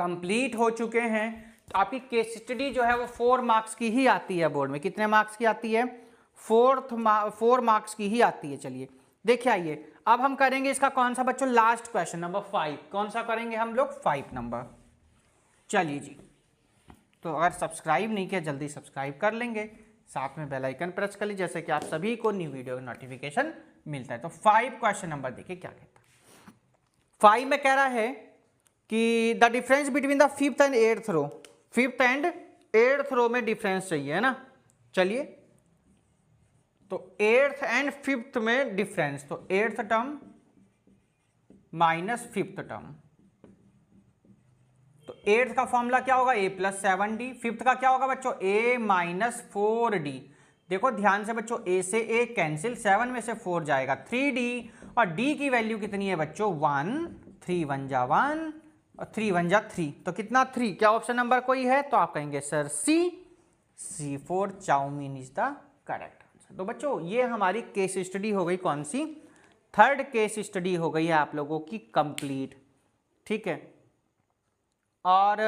कंप्लीट हो चुके हैं। तो आपकी केस स्टडी जो है वो 4 मार्क्स की ही आती है बोर्ड में। कितने मार्क्स की आती है? 4 मार्क्स की ही आती है। चलिए देखिए, आइए अब हम करेंगे इसका कौन सा बच्चों, लास्ट क्वेश्चन नंबर 5। कौन सा करेंगे हम लोग? 5 नंबर। चलिए जी, तो अगर सब्सक्राइब नहीं किया जल्दी सब्सक्राइब कर लेंगे, साथ में बेल आइकन प्रेस कर लीजिए, जैसे कि आप सभी को न्यू वीडियो का नोटिफिकेशन मिलता है। तो 5 क्वेश्चन नंबर देखिए क्या कहता है। 5 में कह रहा है कि the difference between the 5th and 8th row, 5th and 8th row में डिफरेंस चाहिए, है ना। चलिए, तो 8th एंड 5th में डिफरेंस, तो 8th term minus 5th term. तो 8th का फॉर्मूला क्या होगा? a plus 7d। 5th का क्या होगा बच्चों? a minus 4d। देखो ध्यान से बच्चों, a से a कैंसिल, 7 में से 4 जाएगा 3d, और d की वैल्यू कितनी है बच्चों? 1, 3 1 जा 1 और 3 1 जा 3, तो कितना 3? क्या ऑप्शन नंबर कोई है? तो आप कहेंगे sir C4 chowmein is the correct answer. तो बच्चों ये हमारी केस स्टडी हो गई, कौन सी? 3rd केस स्टडी हो गई है आप लोगों की कंप्लीट। ठीक है, और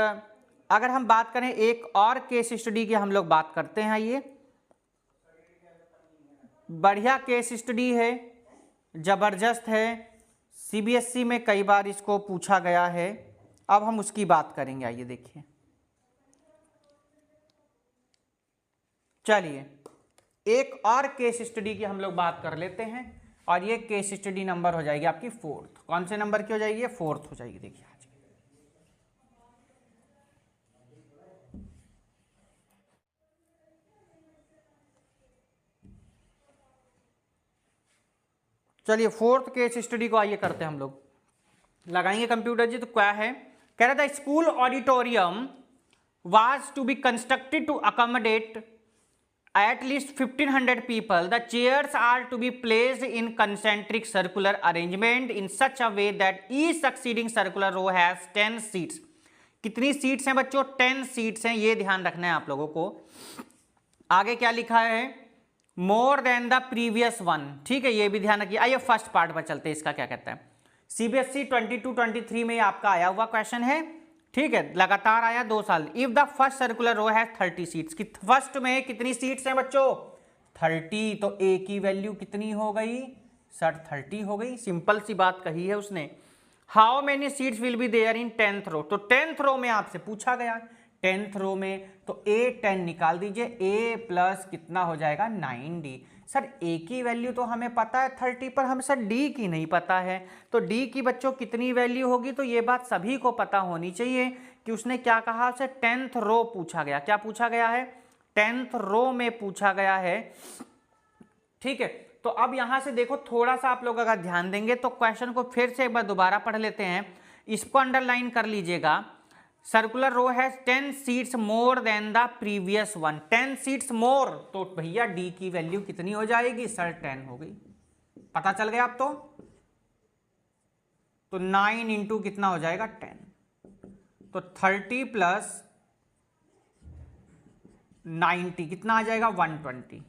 अगर हम बात करें एक और केस स्टडी की हम लोग बात करते हैं। ये बढ़िया केस स्टडी है, जबरदस्त है, सीबीएसई में कई बार इसको पूछा गया है। अब हम उसकी बात करेंगे, आइए देखिए। चलिए एक और केस स्टडी की हम लोग बात कर लेते हैं, और ये केस स्टडी नंबर हो जाएगी आपकी 4th। कौन से नंबर की हो जाएगी? 4th हो जाएगी। देखिए चलिए 4th केस स्टडी को आइए करते हैं हम लोग, लगाएंगे कंप्यूटर जी। तो क्या है? कह रहा था school auditorium was to be constructed to accommodate at least 1500 people. The chairs are to be placed in concentric circular arrangement in such a way that each succeeding circular row has 10 seats. कितनी seats हैं बच्चों? 10 seats हैं, ये ध्यान रखना है आप लोगों को। आगे क्या लिखा है? मोर देन द प्रीवियस वन। ठीक है, ये भी ध्यान रखिए। आइए फर्स्ट पार्ट पर चलते हैं, इसका क्या कहता है। सीबीएसई 22-23 में आपका आया हुआ क्वेश्चन है। ठीक है, लगातार आया 2 साल। If the first circular row है 30 सीट्स, कि फर्स्ट में कितनी सीट्स हैं बच्चों? 30। तो ए की वैल्यू कितनी हो गई सर? 30 हो गई। सिंपल सी बात कही है उसने। How many seats will be there in 10th row? तो 10th रो में आपसे पूछा गया 10th रो में, तो a 10 निकाल दीजिए, a प्लस कितना हो जाएगा? 9d। सर a की वैल्यू तो हमें पता है 30, पर हमें सर d की नहीं पता है। तो d की बच्चों कितनी वैल्यू होगी? तो ये बात सभी को पता होनी चाहिए कि उसने क्या कहा, उसे 10th रो पूछा गया। क्या पूछा गया है? 10th रो में पूछा गया है। ठीक है, तो अब यहां से देखो, थोड़ा सा आप लोग अगर ध्यान देंगे तो क्वेश्चन को फिर से एक बार दोबारा पढ़ लेते हैं। इसको अंडरलाइन कर लीजिएगा। सर्कुलर रो है 10 seats more than the previous one. 10 seats more, तो भैया डी की वैल्यू कितनी हो जाएगी सर? 10 हो गई। पता चल गया अब तो 9 इंटू कितना हो जाएगा? 10। तो 30 प्लस 90 कितना आ जाएगा? 120।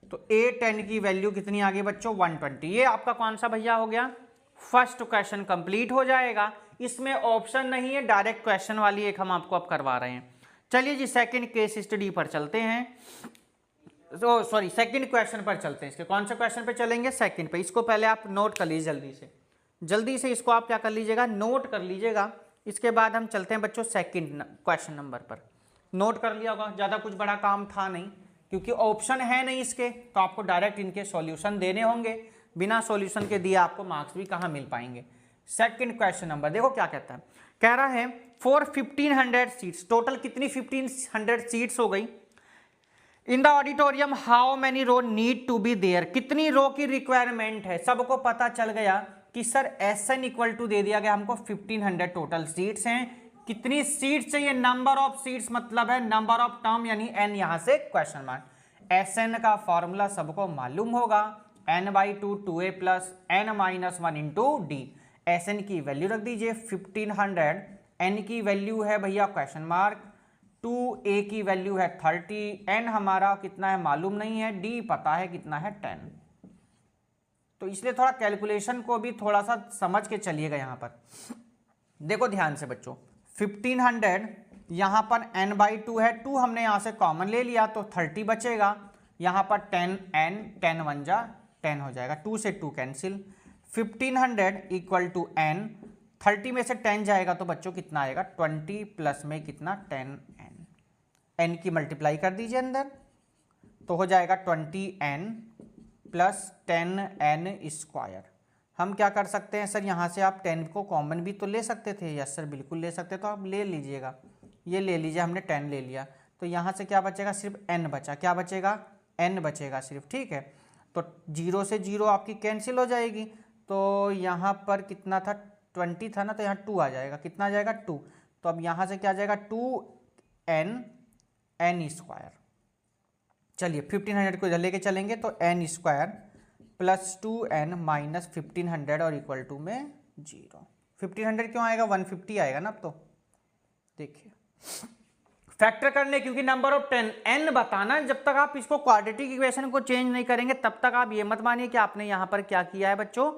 तो A10 की वैल्यू कितनी आ गई बच्चों? 120। ये आपका कौन सा भैया हो गया? फर्स्ट क्वेश्चन कंप्लीट हो जाएगा। इसमें ऑप्शन नहीं है, डायरेक्ट क्वेश्चन वाली एक हम आपको अब करवा रहे हैं। चलिए जी सेकंड केस स्टडी पर चलते हैं। सॉरी, सेकंड क्वेश्चन पर चलते हैं। इसके कौन से क्वेश्चन पे चलेंगे? सेकंड पे। इसको पहले आप नोट कर लीजिए, जल्दी से इसको आप क्या कर लीजिएगा? नोट कर लीजिएगा। इसके बाद हम चलते हैं बच्चों सेकंड क्वेश्चन नंबर पर। नोट कर लिया होगा, ज़्यादा कुछ बड़ा काम था नहीं, क्योंकि ऑप्शन है नहीं इसके, तो आपको डायरेक्ट इनके सॉल्यूशन देने होंगे। बिना सॉल्यूशन के दिए आपको मार्क्स भी कहाँ मिल पाएंगे। सेकंड क्वेश्चन नंबर देखो क्या कहता है। कह रहा है फॉर 1500 सीट्स, टोटल कितनी 1500 सीट्स हो गई। In the auditorium how many row need to be there, कितनी रो की रिक्वायरमेंट है। सबको पता चल गया कि सर SN इक्वल टू दे दिया गया हमको 1500 टोटल सीट्स हैं। कितनी सीट्स चाहिए? नंबर ऑफ सीट्स मतलब है नंबर ऑफ टर्म, यानी n यहां से क्वेश्चन मार्क। SN का फॉर्मूला सबको मालूम होगा, n/2 2a plus n-1 into d। SN की वैल्यू रख दीजिए 1500, n की वैल्यू है भैया क्वेश्चन मार्क, 2a की वैल्यू है 30, n हमारा कितना है मालूम नहीं है, d पता है कितना है 10। तो इसलिए थोड़ा कैलकुलेशन को भी थोड़ा सा समझ के चलिएगा। यहां पर देखो ध्यान से बच्चों, 1500 यहाँ पर n/2 है, 2 हमने यहाँ से कॉमन ले लिया तो 30 बचेगा, यहाँ पर 10n, 10 1 जा 10 हो जाएगा, 2 से 2 कैंसिल, 1500 इक्वल टू n, 30 में से 10 जाएगा तो बच्चों कितना आएगा 20 प्लस में कितना 10n, n की मल्टीप्लाई कर दीजिए अंदर तो हो जाएगा 20n प्लस 10n स्क्वायर। हम क्या कर सकते हैं सर, यहाँ से आप 10 को कॉमन भी तो ले सकते थे। यस सर बिल्कुल ले सकते, तो आप ले लीजिएगा, ये ले लीजिए, हमने 10 ले लिया तो यहाँ से क्या बचेगा, सिर्फ n बचा, क्या बचेगा n बचेगा सिर्फ, ठीक है। तो 0 से 0 आपकी कैंसिल हो जाएगी, तो यहाँ पर कितना था 20 था ना, तो यहाँ 2 आ जाएगा, कितना आ जाएगा 2, तो अब यहाँ से क्या आ जाएगा 2n स्क्वायर। चलिए 1500 को इधर लेके चलेंगे तो n square plus 2n minus 1500 और इक्वल टू में 0। 1500 क्यों आएगा, 150 आएगा ना। अब तो देखिए फैक्टर करने, क्योंकि नंबर ऑफ 10 n बताना, जब तक आप इसको क्वाड्रेटिक इक्वेशन को चेंज नहीं करेंगे तब तक आप ये मत मानिए कि आपने यहाँ पर क्या किया है बच्चों,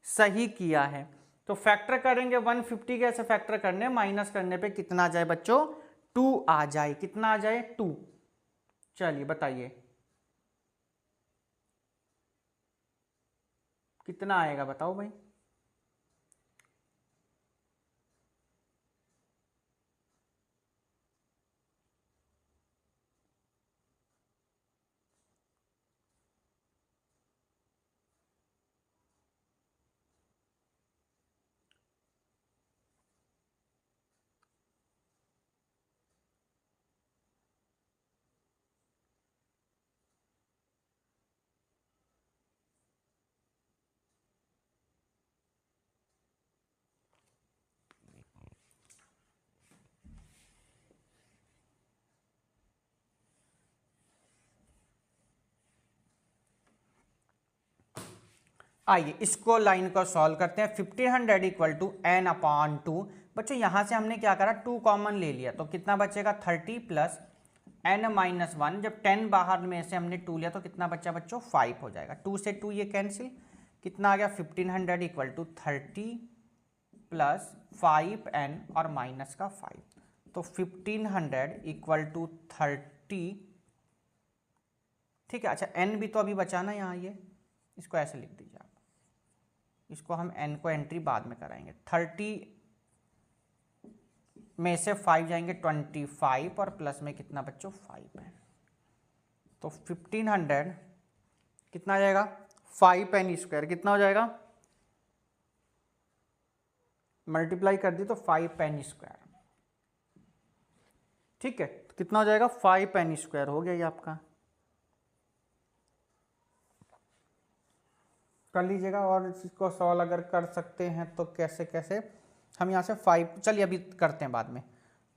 सही किया है। तो फैक्टर करेंगे 150 कैसे फैक्टर करने, माइनस करने पे कितना आ जाए बच्चों 2 आ जाए, कितना आ जाए 2। चलिए बताइए कितना आएगा, बताओ भाई। आइए इसको लाइन को सॉल्व करते हैं। 1500 इक्वल टू n/2। बच्चों यहाँ से हमने क्या करा, 2 कॉमन ले लिया तो कितना बचेगा 30 प्लस n-1। जब 10 बाहर में से हमने 2 लिया तो कितना बचा बच्चों 5 हो जाएगा, 2 से 2 ये कैंसिल, कितना आ गया 1500 इक्वल टू 30 प्लस 5n और माइनस का 5, तो 1500 इक्वल टू 30, ठीक है। अच्छा n भी तो अभी बचा ना यहाँ, ये इसको ऐसे लिख दीजिए आप, इसको हम n को एंट्री बाद में कराएंगे। 30 में से 5 जाएंगे 25 और प्लस में कितना बच्चों 5 है, तो 1500 कितना आ जाएगा 5n स्क्वायर, कितना हो जाएगा मल्टीप्लाई कर दी तो 5n स्क्वायर, ठीक है। तो कितना हो जाएगा 5n स्क्वायर हो गया ये आपका, कर लीजिएगा। और इसको सॉल्व अगर कर सकते हैं तो कैसे कैसे, हम यहाँ से 5, चलिए अभी करते हैं बाद में।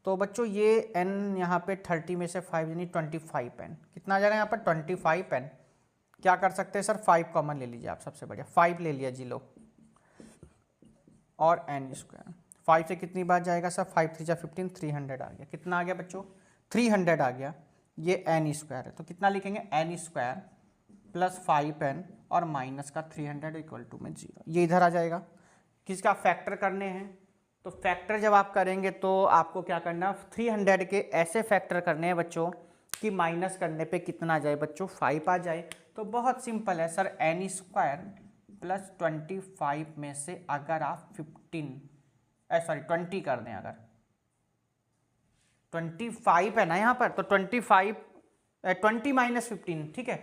तो बच्चों ये n यहाँ पे 30 में से 5 यानी 25n, कितना आ जाएगा यहाँ पर 25n। क्या कर सकते हैं सर, 5 कॉमन ले लीजिए आप, सबसे बढ़िया 5 ले लिया जी लो, और n स्क्वायर 5 से कितनी बार जाएगा सर, 5 3 जा 15, 300 आ गया, कितना आ गया बच्चों 300 आ गया। ये n स्क्वायर है तो कितना लिखेंगे n स्क्वायर प्लस 5n और माइनस का 300 इक्वल टू में 0, ये इधर आ जाएगा। किसका फैक्टर करने हैं, तो फैक्टर जब आप करेंगे तो आपको क्या करना, 300 के ऐसे फैक्टर करने हैं बच्चों कि माइनस करने पे कितना आ जाए बच्चों 5 आ जाए। तो बहुत सिंपल है सर, n स्क्वायर प्लस 25 में से अगर आप 20 कर दें, अगर 25 है ना यहाँ पर, तो 20 माइनस 15, ठीक है।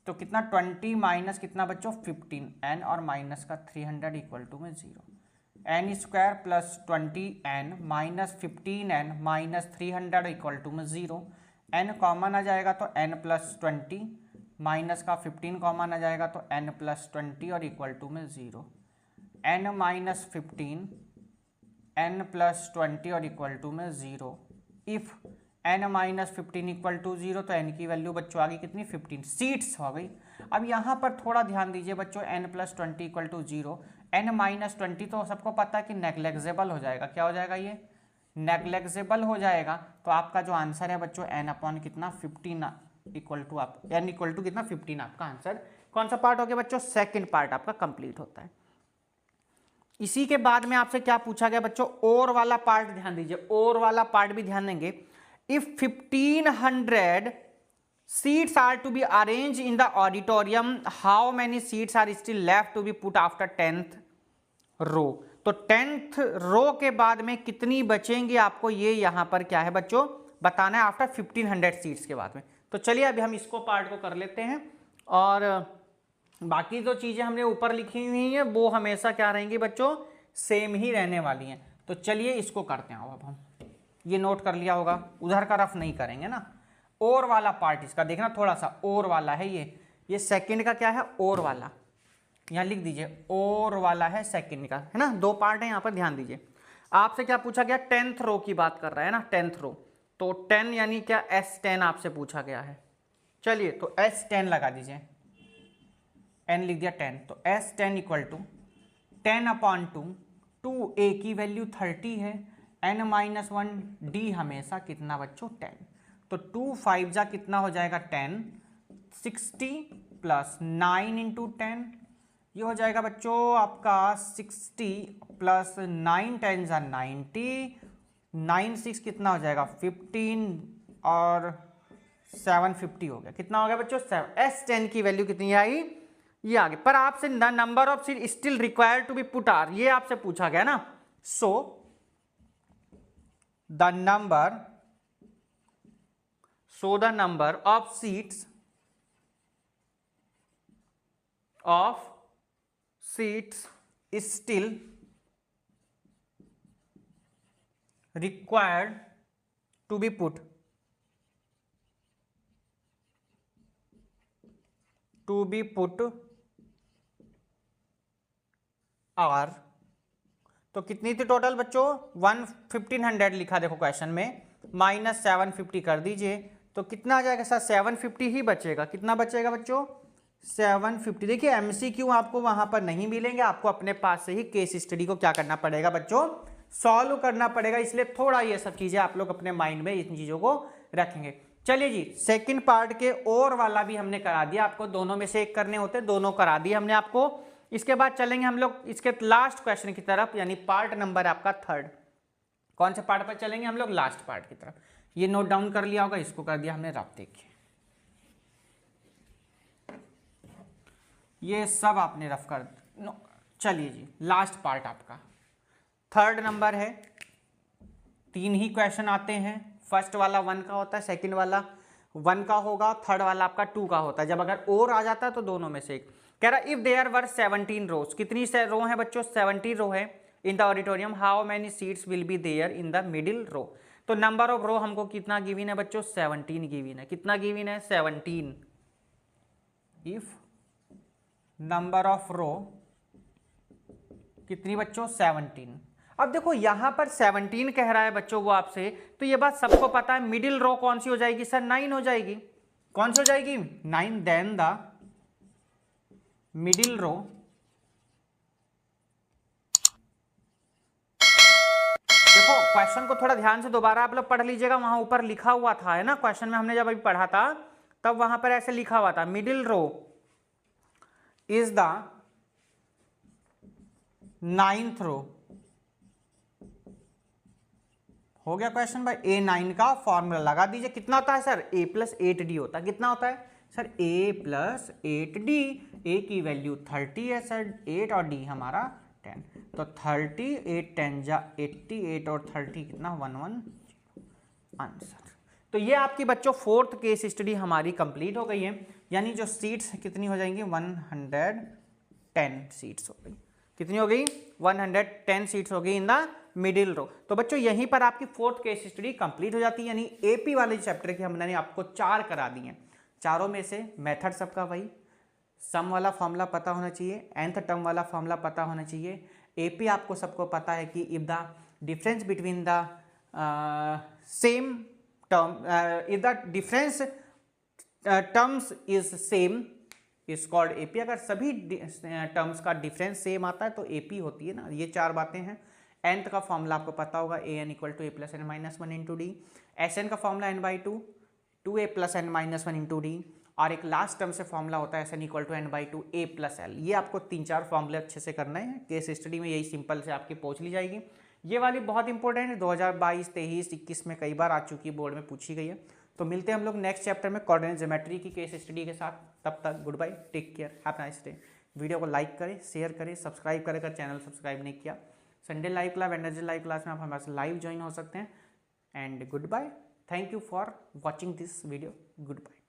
तो कितना 20 माइनस कितना बच्चों 15n और माइनस का 300 इक्वल टू में 0, n square plus 20n minus 15n minus 300 equal to में 0, n कॉमन आ जाएगा तो n प्लस 20 माइनस का 15 कॉमन आ जाएगा तो n प्लस 20 और इक्वल टू में 0, n माइनस 15 n प्लस 20 और इक्वल टू में 0। If n minus 15 equal to 0 तो n की वैल्यू बच्चों आ गई कितनी 15, सीट्स हो गई। अब यहाँ पर थोड़ा ध्यान दीजिए बच्चों, n plus 20 equal to 0, n minus 20 तो सबको पता है कि नेग्लेक्जेबल हो जाएगा, क्या हो जाएगा ये नेग्लेक्जेबल हो जाएगा। तो आपका जो आंसर है बच्चों n अपॉन कितना 15 इक्वल टू आप n इक्वल टू कितना 15, आपका आंसर कौन सा पार्ट हो गया बच्चों, सेकंड पार्ट आपका कंप्लीट होता है। इसी के बाद में आपसे क्या पूछा गया बच्चों, और वाला पार्ट ध्यान दीजिए, और वाला पार्ट भी ध्यान देंगे। If 1500 seats are to be arranged in the auditorium, how many seats are still left to be put after 10th row? तो 10th रो के बाद में कितनी बचेंगी आपको ये यहां पर क्या है बच्चों बताना है, आफ्टर 1500 सीट्स के बाद में। तो चलिए अभी हम इसको पार्ट को कर लेते हैं, और बाकी जो चीजें हमने ऊपर लिखी हुई हैं वो हमेशा क्या रहेंगी बच्चों, सेम ही रहने वाली हैं। तो चलिए इसको करते हैं। अब हम ये नोट कर लिया होगा, उधर का रफ नहीं करेंगे ना। और वाला पार्ट इसका देखना थोड़ा सा, और वाला है ये सेकंड का क्या है, और वाला, यहाँ लिख दीजिए और वाला है सेकंड का, है ना। दो पार्ट है यहाँ पर, ध्यान दीजिए। आपसे क्या पूछा गया, 10th रो की बात कर रहा है ना, 10th रो। तो 10 यानी क्या, S10 आपसे पूछा गया है। चलिए तो S10 लगा दीजिए, n लिख दिया 10, तो S10 इक्वल टू 10/2, 2a की वैल्यू 30 है, n-1 d हमेशा कितना बच्चों 10, तो 2 5 जा कितना हो जाएगा 10, 60 प्लस 9 इंटू 10, ये हो जाएगा बच्चों आपका 60 प्लस 9 10 जा 90, 9 6 कितना हो जाएगा 15, और 750 हो गया। कितना हो गया बच्चों, S10 की वैल्यू कितनी आई, ये आगे। पर आपसे the number of seat still required to be put are, ये आपसे पूछा गया ना। So the number of seats still required to be put are, तो कितनी थी टोटल बच्चों 1500 लिखा देखो क्वेश्चन में, माइनस 750 कर दीजिए, तो कितना आ जाएगा सर 750 ही बचेगा। कितना बचेगा बच्चों 750। देखिए एमसीक्यू आपको वहां पर नहीं मिलेंगे, आपको अपने पास से ही केस स्टडी को क्या करना पड़ेगा बच्चों, सॉल्व करना पड़ेगा। इसलिए थोड़ा ये सब चीजें आप लोग अपने माइंड में इन चीजों को रखेंगे। चलिए जी, सेकंड पार्ट के और वाला भी हमने करा दिया आपको, दोनों में से एक करने होते, दोनों करा दिए हमने आपको। इसके बाद चलेंगे हम लोग इसके लास्ट क्वेश्चन की तरफ, यानी पार्ट नंबर आपका 3rd। कौन से पार्ट पर चलेंगे हम लोग, लास्ट पार्ट की तरफ। ये नोट डाउन कर लिया होगा, इसको कर दिया हमने रफ। देखिए ये सब आपने रफ कर, चलिए जी लास्ट पार्ट आपका 3rd नंबर है। 3 ही क्वेश्चन आते हैं, फर्स्ट वाला 1 का होता है, सेकंड वाला 1 का होगा, थर्ड वाला आपका 2 का होता है। जब अगर और आ जाता है तो दोनों में से एक। कह रहा इफ देयर वर 17 रोज, कितनी रो है बच्चों 17 रो है in the auditorium, how many seats will be there in the middle row. तो नंबर ऑफ रो हमको कितना गिवन है बच्चों 17 गिवन है। कितना गिवन है 17। इफ नंबर ऑफ रो कितनी बच्चों 17। अब देखो यहां पर 17 कह रहा है बच्चों वो आपसे, तो ये बात सबको पता है, मिडिल रो कौन सी हो जाएगी सर 9 हो जाएगी। कौन सी हो जाएगी 9, देन द मिडिल रो देखो क्वेश्चन को थोड़ा ध्यान से दोबारा आप लोग पढ़ लीजिएगा, वहां ऊपर लिखा हुआ था है ना, क्वेश्चन में हमने जब अभी पढ़ा था तब वहां पर ऐसे लिखा हुआ था, middle row is the 9th row. हो गया क्वेश्चन भाई। A9 का फॉर्मूला लगा दीजिए, कितना होता है सर A + 8D होता है। कितना होता है सर A + 8D। A की वैल्यू 30 है सर, 8 और D हमारा 10, तो 30 8 10 जा 80, 8 और 30 कितना 110 आंसर। तो ये आपकी बच्चों 4th केस स्टडी हमारी कंप्लीट हो गई है, यानी जो सीट्स कितनी हो जाएंगी 110 सीट्स हो गई। कितनी हो गई 110 सीट्स हो गई इन द मिडिल रो। तो बच्चों यहीं पर आपकी 4th केस स्टडी कंप्लीट हो जाती है, यानी एपी वाले चैप्टर की हमने आपको 4 करा दी हैं। चारों में से मेथड सबका वही, सम वाला फॉर्मूला पता होना चाहिए, nth टर्म वाला फॉर्मूला पता होना चाहिए। एपी आपको सबको पता है कि if the difference between the same term, if the difference terms is same is called AP. अगर सभी टर्म्स का डिफरेंस सेम आता है तो एपी होती है ना। ये 4 बातें हैं। nth का फॉर्मूला आपको पता होगा, an = a + n - 1 × d। sn का formula n/2, 2a + n - 1 × d। और एक लास्ट टर्म से फॉर्मूला होता है S n equal to n by two a plus l. ये आपको 3-4 फॉर्मूले अच्छे से करने हैं, केस स्टडी में यही सिंपल से आपकी पहुँच ली जाएगी। ये वाली बहुत इंपॉर्टेंट है, 2022, 23, 21 में कई बार आ चुकी है, बोर्ड में पूछी गई है। तो मिलते हैं हम लोग नेक्स्ट चैप्टर में कोऑर्डिनेट ज्योमेट्री की केस स्टडी के साथ। तब तक good bye, take care, have nice day. Video को लाइक करें, शेयर करें, सब्सक्राइब करें अगर चैनल सब्सक्राइब नहीं किया। Sunday live class, Wednesday live class में आप हमारे साथ लाइव ज्वाइन हो सकते हैं। And good bye, thank you for watching this video, good bye.